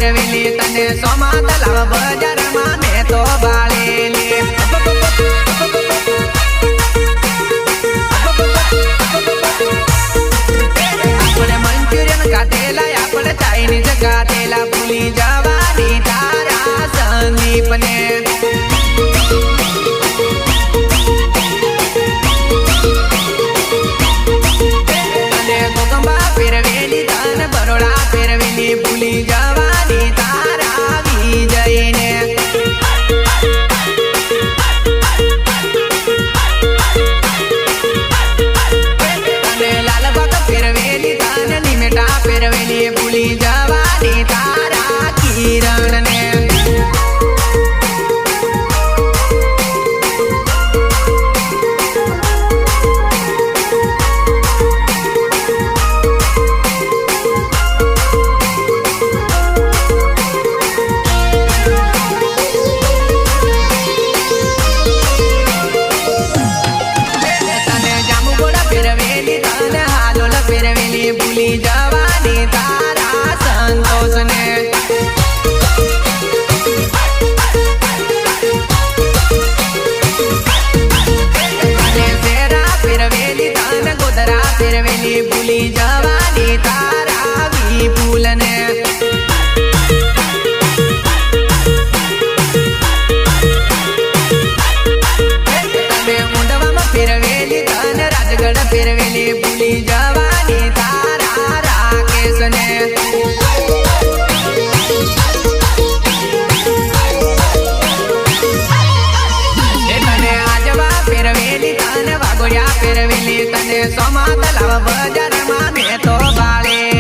ફેરવેલી તને સોમા તલાવ બજારમાં મેં તો બાળેલી આપણે મંચુરિયન ખાધેલા આપણે ચાઇનીઝ ખાધેલા ભૂલી જવાની તારા સંદીપને ભૂલી જવાની તારા વિજયને અને લાલબાગ ફેરવેલી તને નિમેટા ફેરવેલી ભૂલી જવાની તારા કિરણને ભૂલી જવાની તારા સંતોષને અને શેરા ફેરવેલી તન ગોદરા ફેરવેલી ભૂલી જવાની તારા વિપુલને તને ઊંડવામાં ફેરવેલી તન રાજગઢ ફેરવેલી ભૂલી જવાની તારા રાકેશને તને આજવા ફેરવેલી તને વાગોડિયા ફેરવેલી તને સોમા તલાવ બજારમાં મેં તો બાળે